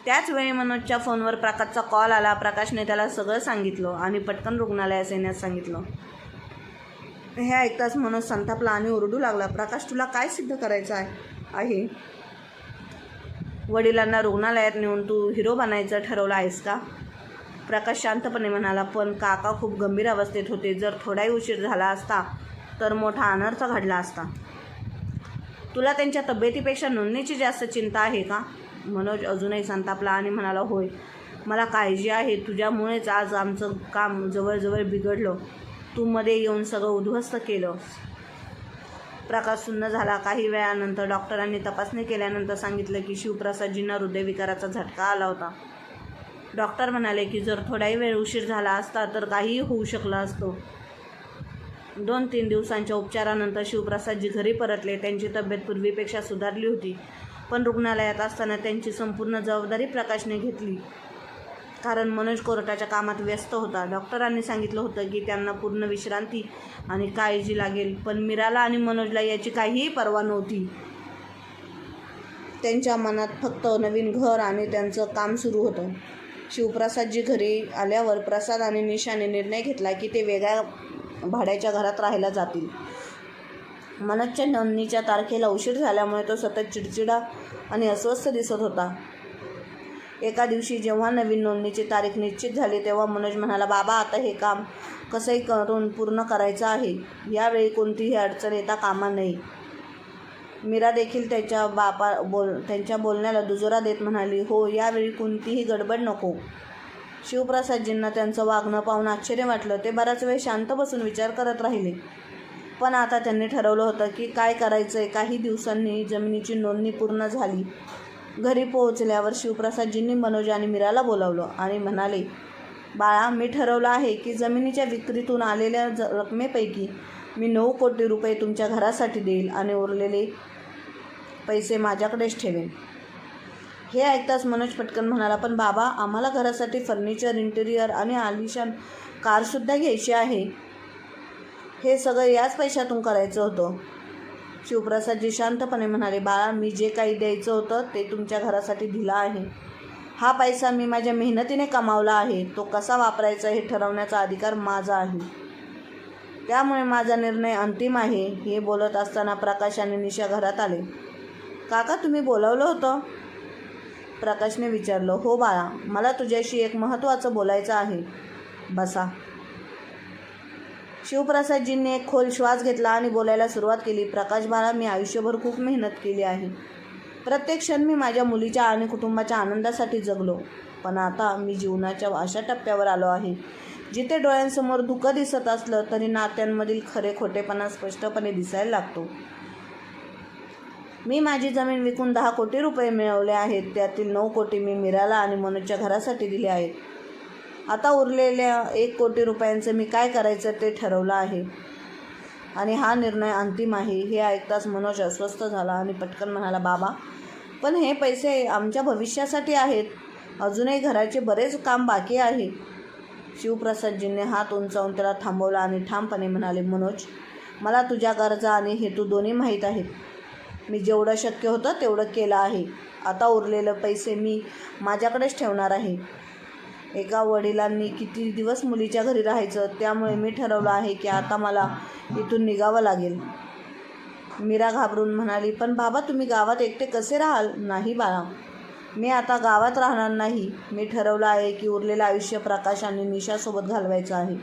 त्याच वेळी मनोजच्या फोनवर प्रकाशचा कॉल आला. प्रकाशने त्याला सगळं सांगितलं आणि पटकन रुग्णालयात येण्यास सांगितलं. हे ऐकताच मनोज संतापला आणि ओरडू लागला, प्रकाश, तुला काय सिद्ध करायचं आहे? वडिलांना रुग्णालयात नेऊन तू हिरो बनायचं ठरवलं आहेस का? प्रकाश शांतपणे म्हणाला, पण काका खूप गंभीर अवस्थेत होते. जर थोडाही उशीर झाला असता तर मोठा अनर्थ घडला असता. तुला त्यांच्या तब्येतीपेक्षा नोंदणीची जास्त चिंता आहे का? मनोज अजूनही संतापला आणि म्हणाला, होय, मला काळजी आहे. तुझ्यामुळेच आज आमचं काम जवळजवळ बिघडलं. तू मध्ये येऊन सगळं उद्ध्वस्त केलं. प्रकाश सुन्न झाला. काही वेळानंतर डॉक्टरांनी तपासणी केल्यानंतर सांगितलं की शिवप्रसादजींना हृदयविकाराचा झटका आला होता. डॉक्टर म्हणाले की जर थोडाही वेळ उशीर झाला असता तर काहीही होऊ शकलं असतं. 2-3 दिवसांच्या उपचारानंतर शिवप्रसादजी घरी परतले. त्यांची तब्येत पूर्वीपेक्षा सुधारली होती. पण रुग्णालयात असताना त्यांची संपूर्ण जबाबदारी प्रकाशने घेतली. कारण मनोज कोर्टाच्या कामात व्यस्त होता. डॉक्टरांनी सांगितलं होतं की त्यांना पूर्ण विश्रांती आणि काळजी लागेल. पण मीराला आणि मनोजला याची काहीही पर्वा नव्हती. त्यांच्या मनात फक्त नवीन घर आणि त्यांचं काम सुरू होतं. शिवप्रसादजी घरी आल्यावर प्रसाद आणि निशाने निर्णय घेतला की ते वेगळ्या भाड्याच्या घरात राहायला जातील. मनोजच्या नोंदणीच्या तारखेला उशीर झाल्यामुळे तो सतत चिडचिडा आणि अस्वस्थ दिसत होता. एका दिवशी जेव्हा नवीन नोंदणीची तारीख निश्चित झाली तेव्हा मनोज म्हणाला, बाबा आता हे काम कसंही करून पूर्ण करायचं आहे. यावेळी कोणतीही अडचण येता कामा नये. मीरा देखील त्यांच्या बोलण्याला दुजोरा देत म्हणाली, हो, यावेळी कोणतीही गडबड नको. शिवप्रसादजींना त्यांचं वागणं पाहून आश्चर्य वाटलं. ते बराच वेळ शांत बसून विचार करत राहिले. पण आता त्यांनी ठरवलं होतं की काय करायचंय. काही दिवसांनी जमिनीची नोंदणी पूर्ण झाली. घरी पोहोचल्यावर शिवप्रसादजींनी मनोज आणि मीराला बोलावलं आणि म्हणाले, बाळा, मी ठरवलं आहे की जमिनीच्या विक्रीतून आलेल्या रकमेपैकी मी 9 कोटी रुपये तुमच्या घरासाठी देईल आणि उरलेले पैसे माझ्याकडेच ठेवेन. हे ऐकताच मनोज पटकन म्हणाला, पण बाबा, आम्हाला घरासाठी फर्निचर, इंटेरियर आणि आलिशान कारसुद्धा घ्यायची आहे. हे सगळं याच पैशातून करायचं होतं. शिवप्रसादजी शांतपणे म्हणाले, बाळा, मी जे काही द्यायचं होतं ते तुमच्या घरासाठी दिलं आहे. हा पैसा मी माझ्या मेहनतीने कमावला आहे. तो कसा वापरायचा हे ठरवण्याचा अधिकार माझा आहे. त्यामुळे माझा निर्णय अंतिम आहे. हे बोलत असताना प्रकाश आणि निशा घरात आले. काका, तुम्ही बोलावलं होतं? प्रकाशने विचारलं. हो बाळा, मला तुझ्याशी एक महत्त्वाचं बोलायचं आहे. बसा. शिवप्रसादजींनी एक खोल श्वास घेतला आणि बोलायला सुरुवात केली. प्रकाश बाळा, मी आयुष्यभर खूप मेहनत केली आहे. प्रत्येक क्षण मी माझ्या मुलीच्या आणि कुटुंबाच्या आनंदासाठी जगलो. पण आता मी जीवनाच्या अशा टप्प्यावर आलो आहे जिथे डोळ्यांसमोर धुकं दिसत असलं तरी नात्यांमधील खरे खोटेपणा स्पष्टपणे दिसायला लागतो. मी माझी जमीन विकून 10 कोटी रुपये मिळवले आहेत. त्यातील 9 कोटी मी मीराला आणि मनोजच्या घरासाठी दिले आहेत. आता उरलेल्या 1 कोटी रुपयांचं मी काय करायचं ते ठरवलं आहे आणि हा निर्णय अंतिम आहे. हे ऐकताच मनोज अस्वस्थ झाला आणि पटकन म्हणाला, बाबा, पण हे पैसे आमच्या भविष्यासाठी आहेत. अजूनही घराचे बरेच काम बाकी आहे. शिवप्रसादजींनी हात उंचावून त्याला थांबवला आणि ठामपणे म्हणाले, मनोज, मला तुझ्या गरजा आणि हेतू दोन्ही माहीत आहेत. मी जेवढं शक्य होतं तेवढं केलं आहे. आता उरलेले पैसे मी माझ्याकडेच ठेवणार आहे. एका वडिलांनी किती दिवस मुलीच्या घरी राहायचं, त्यामुळे मी ठरवलं आहे की आता मला इथून निघावं लागेल. मीरा घाबरून म्हणाली, पण बाबा, तुम्ही गावात एकटे कसे राहाल? नाही बाळा, मी आता गावात राहणार नाही. मी ठरवलं आहे की उरलेलं आयुष्य प्रकाश आणि निशासोबत घालवायचं आहे.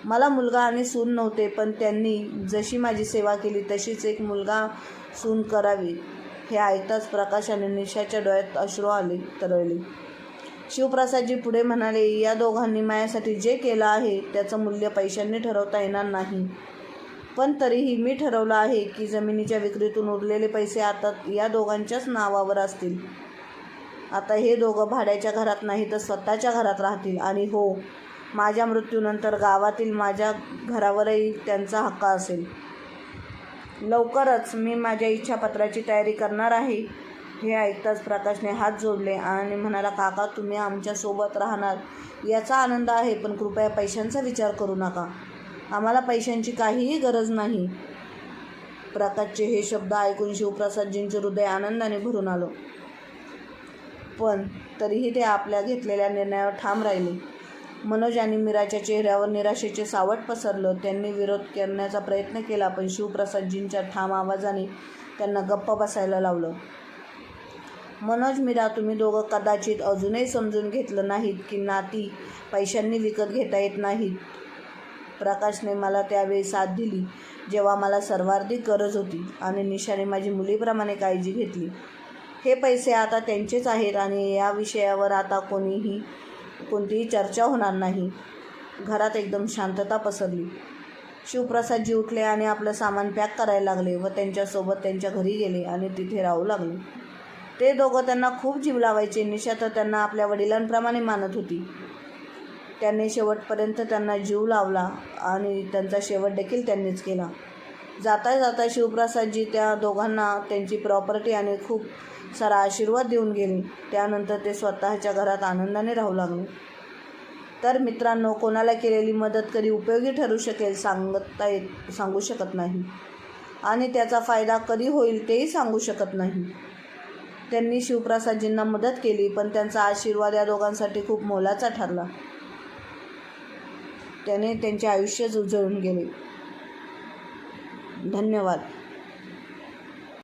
मला मुलगा आणि सून नव्हते, पण त्यांनी जशी माझी सेवा केली तशीच एक मुलगा सून करावी. हे ऐकताच प्रकाश आणि निशाच्या डोळ्यात अश्रू तरळले. शिवप्रसादजी पुढे म्हणाले, या दोघांनी माझ्यासाठी जे केलं आहे त्याचं मूल्य पैशांनी ठरवता येणार नाही. पण तरीही मी ठरवलं आहे की जमिनीच्या विक्रीतून उरलेले पैसे आता या दोघांच्याच नावावर असतील. आता हे दोघं भाड्याच्या घरात नाही तर स्वतःच्या घरात राहतील. आणि हो, माझ्या मृत्यूनंतर गावातील माझ्या घरावरही त्यांचा हक्क असेल. लवकरच मी माझ्या इच्छापत्राची तयारी करणार आहे. हे ऐकताच प्रकाशने हात जोडले आणि म्हणाला, काका, तुम्ही आमच्यासोबत राहणार याचा आनंद आहे, पण कृपया पैशांचा विचार करू नका. आम्हाला पैशांची काहीही गरज नाही. प्रकाशचे हे शब्द ऐकून शिवप्रसादजींचे हृदय आनंदाने भरून आलं. पण तरीही ते आपल्या घेतलेल्या निर्णयावर ठाम राहिले. मनोज आणि मीराच्या चेहऱ्यावर निराशेचे सावट पसरलं. त्यांनी विरोध करण्याचा प्रयत्न केला, पण शिवप्रसादजींच्या ठाम आवाजाने त्यांना गप्प बसायला लावलं. मनोज, मीरा, तुम्ही दोघं कदाचित अजूनही समजून घेतलं नाहीत की नाती पैशांनी विकत घेता येत नाहीत. प्रकाशने मला त्यावेळी साथ दिली जेव्हा मला सर्वाधिक गरज होती आणि निशाने माझी मुलीप्रमाणे काळजी घेतली. हे पैसे आता त्यांचेच आहेत आणि या विषयावर आता कोणतीही चर्चा होणार नाही. घरात एकदम शांतता पसरली. शिवप्रसादजी उठले आणि आपलं सामान पॅक करायला लागले व त्यांच्यासोबत त्यांच्या घरी गेले आणि तिथे राहू लागले. ते दोघं त्यांना खूप जीव लावायचे. निशा तर त्यांना आपल्या वडिलांप्रमाणे मानत होती. त्यांनी शेवटपर्यंत त्यांना जीव लावला आणि त्यांचा शेवट देखील त्यांनीच केला. जाता जाता शिवप्रसादजी त्या दोघांना त्यांची प्रॉपर्टी आणि खूप सारा आशीर्वाद देऊन गेले. त्यानंतर ते स्वतःच्या घरात आनंदाने राहू लागले. तर मित्रांनो, कोणाला केलेली मदत कधी उपयोगी ठरू शकेल सांगू शकत नाही आणि त्याचा फायदा कधी होईल तेही सांगू शकत नाही. त्यांनी शिवप्रसादजींना मदत केली, पण त्यांचा आशीर्वाद या दोघांसाठी खूप मोलाचा ठरला. त्याने त्यांचे आयुष्यच उजळून गेले. धन्यवाद.